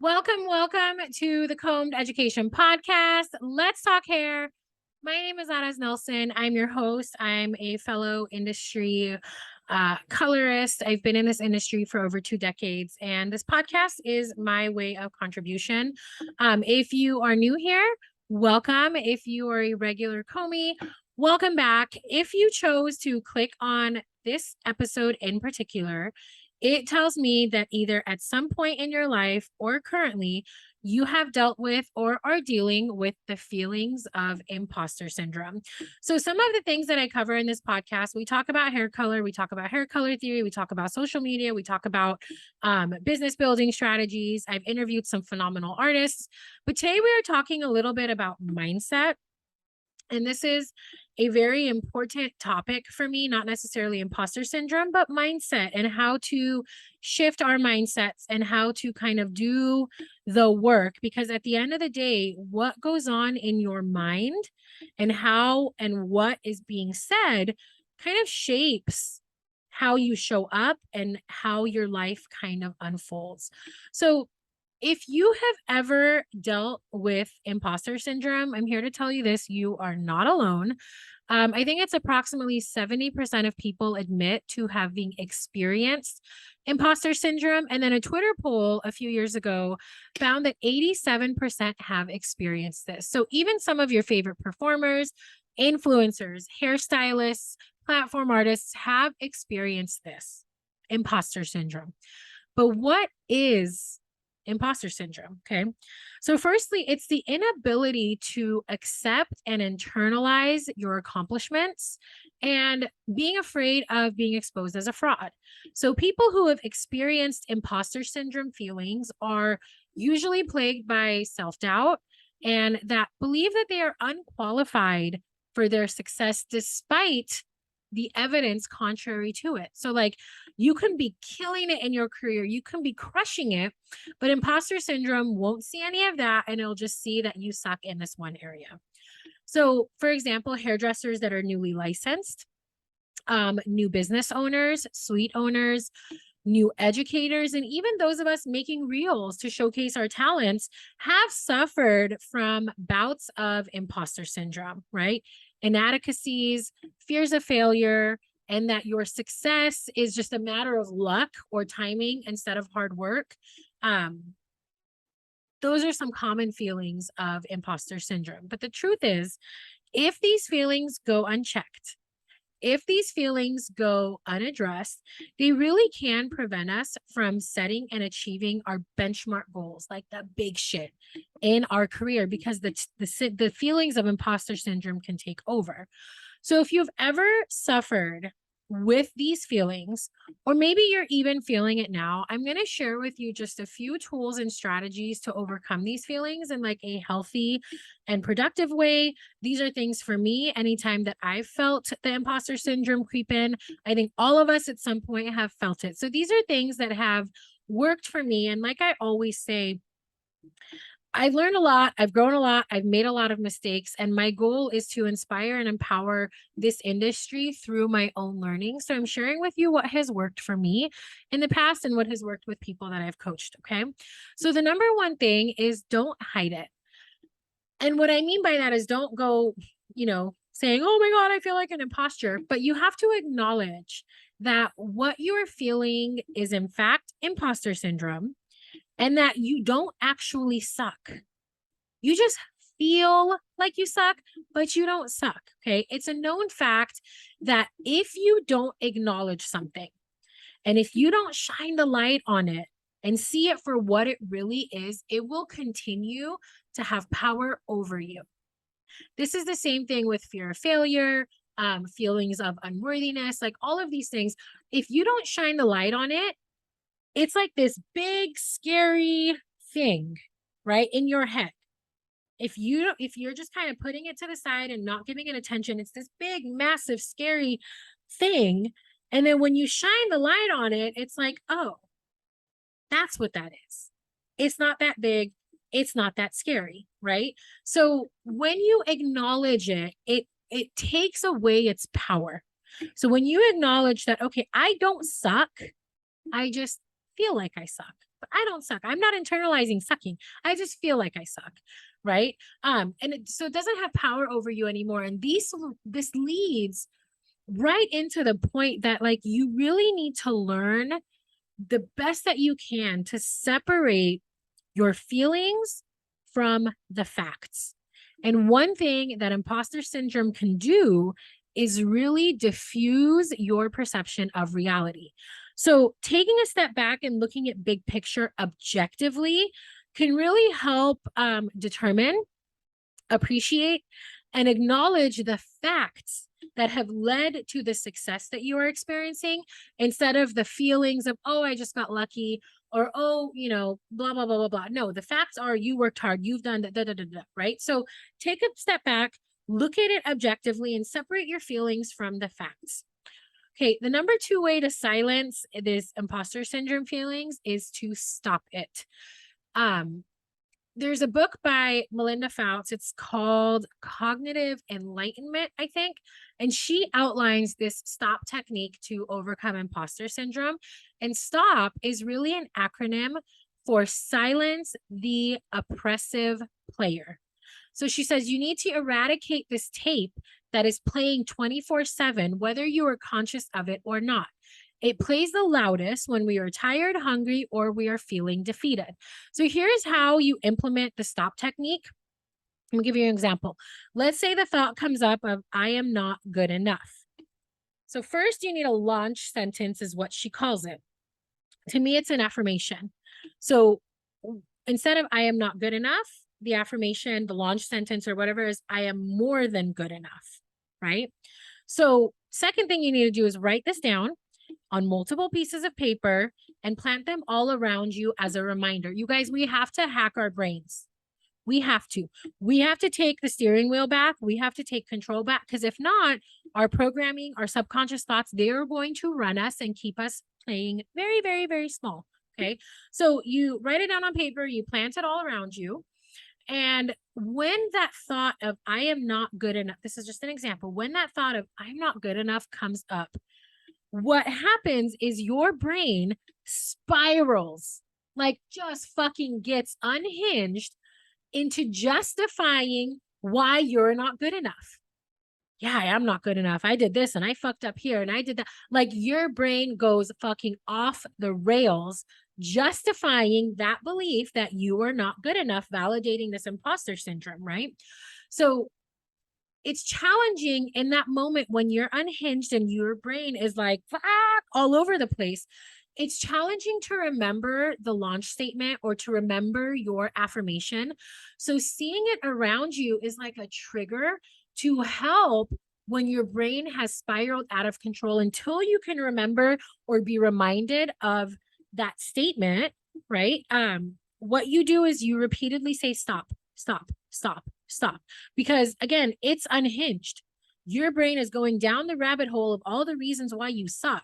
Welcome to the Combed Education Podcast. Let's talk hair. My name is Anas Nelson. I'm your host. I'm a fellow industry colorist. I've been in this industry for over 2 decades, and this podcast is my way of contribution. If you are new here, welcome. If you are a regular Comey, welcome back. If you chose to click on this episode in particular, it tells me that either at some point in your life or currently, you have dealt with or are dealing with the feelings of imposter syndrome. So, some of the things that I cover in this podcast, we talk about hair color, we talk about hair color theory, we talk about social media, we talk about business building strategies. I've interviewed some phenomenal artists, but today we are talking a little bit about mindset. And this is a very important topic for me, not necessarily imposter syndrome, but mindset and how to shift our mindsets and how to kind of do the work. Because at the end of the day, what goes on in your mind and how and what is being said kind of shapes how you show up and how your life kind of unfolds. So, if you have ever dealt with imposter syndrome, I'm here to tell you this, you are not alone. I think it's approximately 70% of people admit to having experienced imposter syndrome. And then a Twitter poll a few years ago found that 87% have experienced this. So even some of your favorite performers, influencers, hairstylists, platform artists have experienced this imposter syndrome. But what is imposter syndrome? Okay. So, firstly, it's the inability to accept and internalize your accomplishments and being afraid of being exposed as a fraud. So, people who have experienced imposter syndrome feelings are usually plagued by self doubt and that believe that they are unqualified for their success despite the evidence contrary to it. So, like, you can be killing it in your career, you can be crushing it, but imposter syndrome won't see any of that and it'll just see that you suck in this one area. So, for example, hairdressers that are newly licensed, new business owners, suite owners, new educators, and even those of us making reels to showcase our talents have suffered from bouts of imposter syndrome, right? Inadequacies, fears of failure, and that your success is just a matter of luck or timing instead of hard work. Um, those are some common feelings of imposter syndrome. But the truth is, if these feelings go unchecked, if these feelings go unaddressed, they really can prevent us from setting and achieving our benchmark goals, like the big shit in our career, because the feelings of imposter syndrome can take over. So if you've ever suffered with these feelings, or maybe you're even feeling it now, I'm going to share with you just a few tools and strategies to overcome these feelings in like a healthy and productive way. These are things for me anytime that I've felt the imposter syndrome creep in. I think all of us at some point have felt it. So these are things that have worked for me. And like I always say, I've learned a lot. I've grown a lot. I've made a lot of mistakes. And my goal is to inspire and empower this industry through my own learning. So I'm sharing with you what has worked for me in the past and what has worked with people that I've coached. Okay. So the number one thing is don't hide it. And what I mean by that is don't go, saying, oh my God, I feel like an imposter. But you have to acknowledge that what you're feeling is, in fact, imposter syndrome and that you don't actually suck. You just feel like you suck, but you don't suck. Okay. It's a known fact that if you don't acknowledge something and if you don't shine the light on it and see it for what it really is, it will continue to have power over you. This is the same thing with fear of failure, feelings of unworthiness, like all of these things. If you don't shine the light on it, it's like this big, scary thing, right, in your head. If you're just kind of putting it to the side and not giving it attention, it's this big, massive, scary thing. And then when you shine the light on it, it's like, oh, that's what that is. It's not that big. It's not that scary, right? So when you acknowledge it, it takes away its power. So when you acknowledge that, okay, I don't suck, I just feel like I suck, but I don't suck. I'm not internalizing sucking. I just feel like I suck, right? So it doesn't have power over you anymore. And this leads right into the point that like you really need to learn the best that you can to separate your feelings from the facts. And one thing that imposter syndrome can do is really diffuse your perception of reality. So, taking a step back and looking at big picture objectively can really help determine, appreciate, and acknowledge the facts that have led to the success that you are experiencing instead of the feelings of, oh, I just got lucky, or, oh, blah, blah, blah, blah, blah. No, the facts are you worked hard, you've done da, da, da, da, right? So take a step back, look at it objectively, and separate your feelings from the facts. Okay, the number 2 way to silence this imposter syndrome feelings is to stop it. There's a book by Melinda Fouts. It's called Cognitive Enlightenment, I think. And she outlines this stop technique to overcome imposter syndrome. And STOP is really an acronym for silence the oppressive player. So she says you need to eradicate this tape that is playing 24/7, whether you are conscious of it or not. It plays the loudest when we are tired, hungry, or we are feeling defeated. So here's how you implement the stop technique. I'm gonna give you an example. Let's say the thought comes up of, I am not good enough. So first you need a launch sentence is what she calls it. To me, it's an affirmation. So instead of I am not good enough, the affirmation, the launch sentence or whatever is, I am more than good enough, right? So second thing you need to do is write this down on multiple pieces of paper and plant them all around you as a reminder. You guys, we have to hack our brains. We have to. We have to take the steering wheel back. We have to take control back, because if not, our programming, our subconscious thoughts, they are going to run us and keep us playing very, very, very small. Okay. So you write it down on paper, you plant it all around you. And when that thought of I am not good enough, this is just an example, when that thought of I'm not good enough comes up, what happens is your brain spirals, like just fucking gets unhinged into justifying why you're not good enough. Yeah, I am not good enough. I did this and I fucked up here and I did that. Like your brain goes fucking off the rails, justifying that belief that you are not good enough, validating this imposter syndrome, right? So it's challenging in that moment when you're unhinged and your brain is like all over the place. It's challenging to remember the launch statement or to remember your affirmation. So seeing it around you is like a trigger to help when your brain has spiraled out of control until you can remember or be reminded of that statement, right? What you do is you repeatedly say, stop, stop, stop, stop. Because again, it's unhinged. Your brain is going down the rabbit hole of all the reasons why you suck.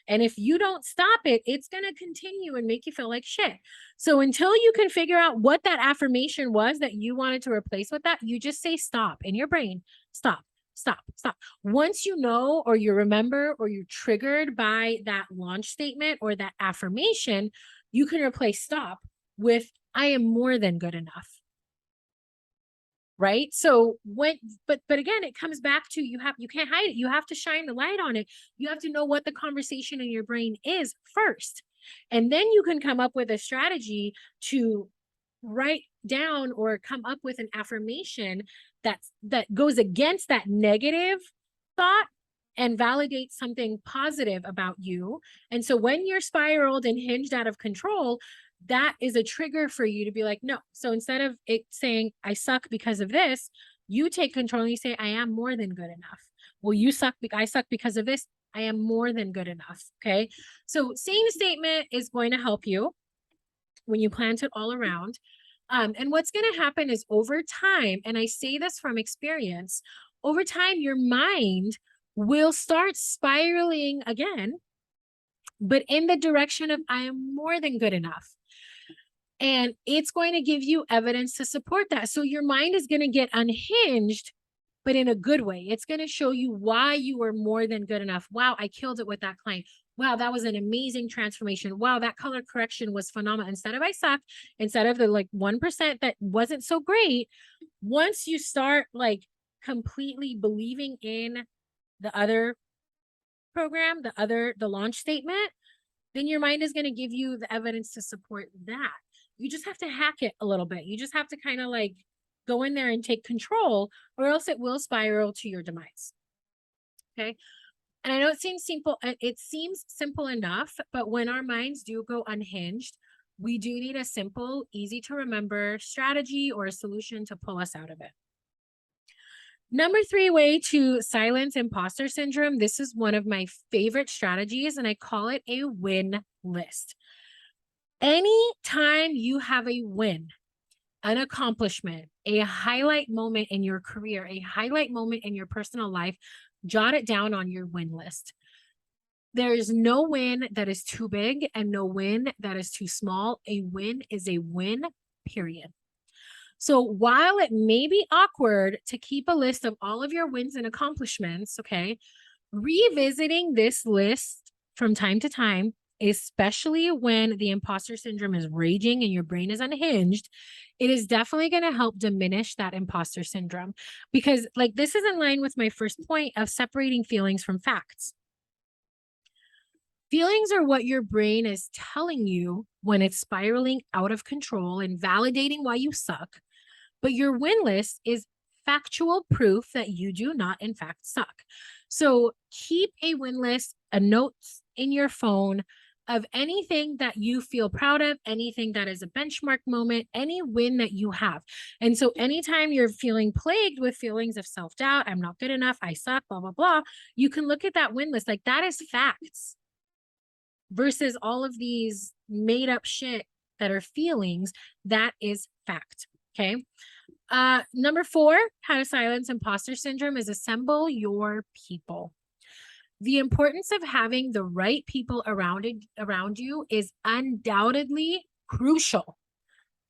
And if you don't stop it, it's going to continue and make you feel like shit. So until you can figure out what that affirmation was that you wanted to replace with that, you just say stop in your brain. Stop, stop, stop. Once you know, or you remember, or you're triggered by that launch statement or that affirmation, you can replace stop with I am more than good enough. Right? So but again, it comes back to you can't hide it. You have to shine the light on it. You have to know what the conversation in your brain is first. And then you can come up with a strategy to write down or come up with an affirmation that goes against that negative thought and validates something positive about you. And so when you're spiraled and hinged out of control, that is a trigger for you to be like, no. So instead of it saying, I suck because of this, you take control and you say, I am more than good enough. Well, I suck because of this. I am more than good enough. Okay. So saying the statement is going to help you when you plant it all around. And what's going to happen is over time, and I say this from experience, over time, your mind will start spiraling again, but in the direction of I am more than good enough. And it's going to give you evidence to support that. So your mind is going to get unhinged, but in a good way. It's going to show you why you were more than good enough. Wow, I killed it with that client. wow, that was an amazing transformation. Wow, that color correction was phenomenal. Instead of I suck, instead of the like 1% that wasn't so great, once you start like completely believing in the other program, the launch statement, then your mind is going to give you the evidence to support that. You just have to hack it a little bit. You just have to kind of like go in there and take control, or else it will spiral to your demise. Okay. And I know it seems simple enough, but when our minds do go unhinged, we do need a simple, easy to remember strategy or a solution to pull us out of it. Number 3 way to silence imposter syndrome. This is one of my favorite strategies, and I call it a win list. Anytime you have a win, an accomplishment, a highlight moment in your career, a highlight moment in your personal life, jot it down on your win list. There is no win that is too big and no win that is too small. A win is a win, period. So while it may be awkward to keep a list of all of your wins and accomplishments, okay, revisiting this list from time to time, especially when the imposter syndrome is raging and your brain is unhinged, it is definitely going to help diminish that imposter syndrome. Because like this is in line with my first point of separating feelings from facts. Feelings are what your brain is telling you when it's spiraling out of control and validating why you suck. But your win list is factual proof that you do not, in fact, suck. So keep a win list, a notes in your phone of anything that you feel proud of, anything that is a benchmark moment, any win that you have. And so anytime you're feeling plagued with feelings of self-doubt, I'm not good enough, I suck, blah, blah, blah, you can look at that win list. Like that is facts versus all of these made up shit that are feelings. That is fact. Okay. Number 4, how to silence imposter syndrome is assemble your people. The importance of having the right people around you is undoubtedly crucial,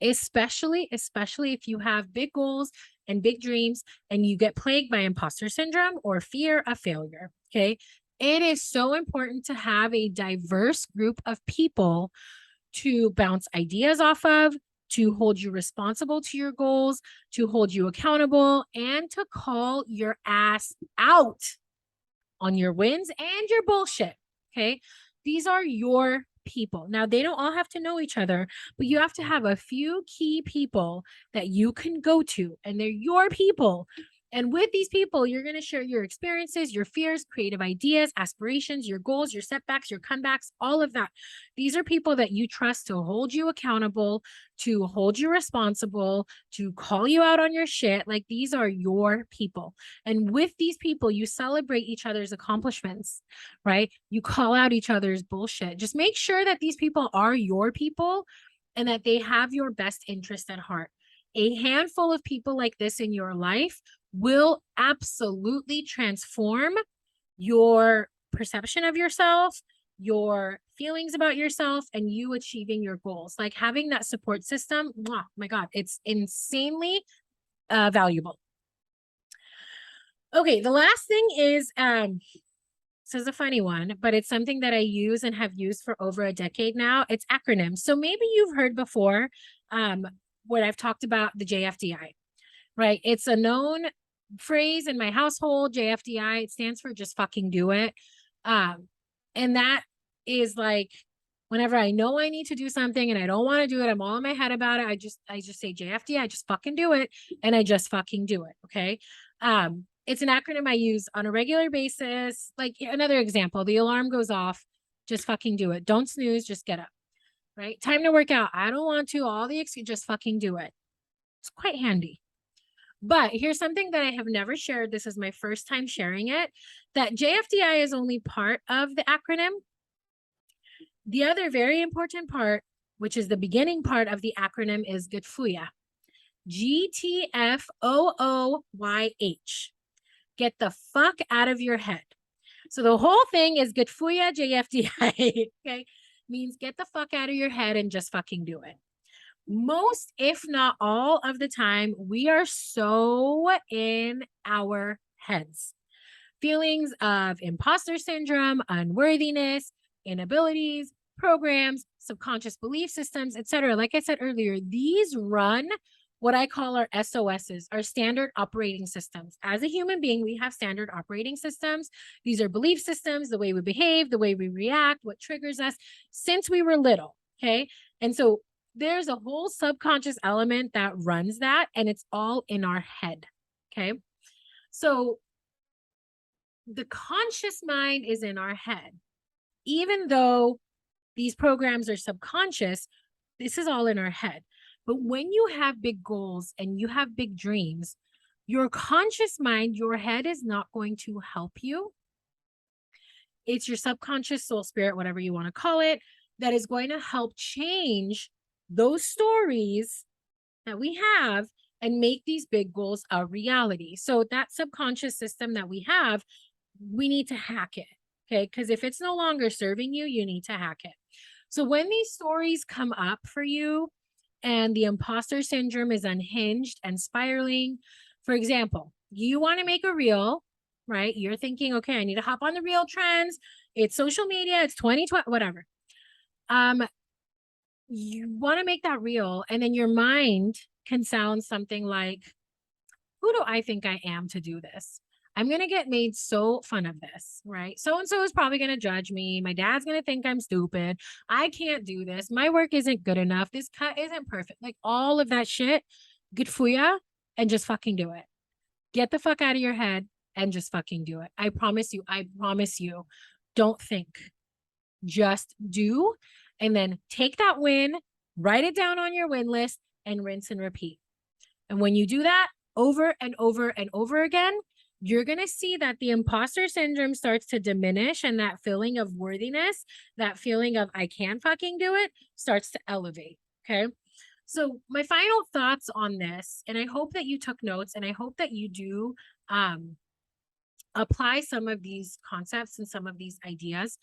especially if you have big goals and big dreams and you get plagued by imposter syndrome or fear of failure. Okay. It is so important to have a diverse group of people to bounce ideas off of, to hold you responsible to your goals, to hold you accountable, and to call your ass out on your wins and your bullshit. Okay. These are your people. Now, they don't all have to know each other, but you have to have a few key people that you can go to, and they're your people. And with these people, you're going to share your experiences, your fears, creative ideas, aspirations, your goals, your setbacks, your comebacks, all of that. These are people that you trust to hold you accountable, to hold you responsible, to call you out on your shit. Like these are your people. And with these people, you celebrate each other's accomplishments, right? You call out each other's bullshit. Just make sure that these people are your people and that they have your best interest at heart. A handful of people like this in your life will absolutely transform your perception of yourself, your feelings about yourself, and you achieving your goals. Like having that support system, oh my God, it's insanely valuable. Okay, the last thing is, this is a funny one, but it's something that I use and have used for over a decade now. It's acronyms. So maybe you've heard before what I've talked about, the JFDI, right? It's a known phrase in my household, JFDI. It stands for just fucking do it. And that is like, whenever I know I need to do something and I don't want to do it, I'm all in my head about it. I just say JFDI, I just fucking do it. And I just fucking do it. Okay. It's an acronym I use on a regular basis. Like another example, the alarm goes off, just fucking do it. Don't snooze, just get up. Right? Time to work out. I don't want to, all the excuses, just fucking do it. It's quite handy. But here's something that I have never shared. This is my first time sharing it, that JFDI is only part of the acronym. The other very important part, which is the beginning part of the acronym, is GTFOYA. GTFOOYH. Get the fuck out of your head. So the whole thing is GTFOYA JFDI. Okay. Means get the fuck out of your head and just fucking do it. Most, if not all of the time, we are so in our heads. Feelings of imposter syndrome, unworthiness, inabilities, programs, subconscious belief systems, etc. Like I said earlier, these run what I call our SOSs, our standard operating systems. As a human being, we have standard operating systems. These are belief systems, the way we behave, the way we react, what triggers us since we were little. Okay. And so there's a whole subconscious element that runs that, and it's all in our head. Okay. So the conscious mind is in our head. Even though these programs are subconscious, this is all in our head. But when you have big goals and you have big dreams, your conscious mind, your head is not going to help you. It's your subconscious soul spirit, whatever you want to call it, that is going to help change those stories that we have and make these big goals a reality. So that subconscious system that we have, we need to hack it. Okay. Because if it's no longer serving you, you need to hack it. So when these stories come up for you and the imposter syndrome is unhinged and spiraling, for example, you want to make a reel, right? You're thinking, okay, I need to hop on the reel trends. It's social media. It's 2020, whatever. You want to make that reel, and then your mind can sound something like, who do I think I am to do this? I'm going to get made so fun of this, right? So-and-so is probably going to judge me. My dad's going to think I'm stupid. I can't do this. My work isn't good enough. This cut isn't perfect. Like all of that shit, good for ya, and just fucking do it. Get the fuck out of your head and just fucking do it. I promise you. Don't think. Just do. And then take that win, write it down on your win list, and rinse and repeat. And when you do that over and over and over again, you're going to see that the imposter syndrome starts to diminish, and that feeling of worthiness, that feeling of I can fucking do it, starts to elevate. Okay. So my final thoughts on this, and I hope that you took notes, and I hope that you do apply some of these concepts and some of these ideas.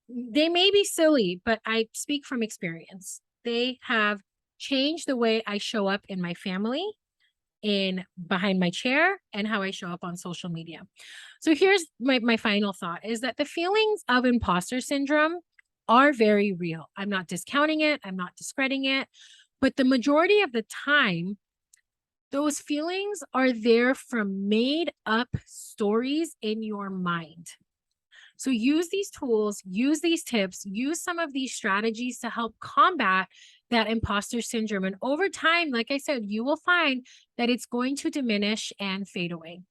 They may be silly, but I speak from experience. They have changed the way I show up in my family, in behind my chair, and how I show up on social media. So here's my final thought is that the feelings of imposter syndrome are very real. I'm not discounting it. I'm not discrediting it. But the majority of the time, those feelings are there from made up stories in your mind. So use these tools, use these tips, use some of these strategies to help combat that imposter syndrome. And over time, like I said, you will find that it's going to diminish and fade away.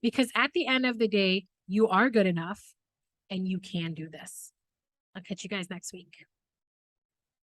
Because at the end of the day, you are good enough and you can do this. I'll catch you guys next week.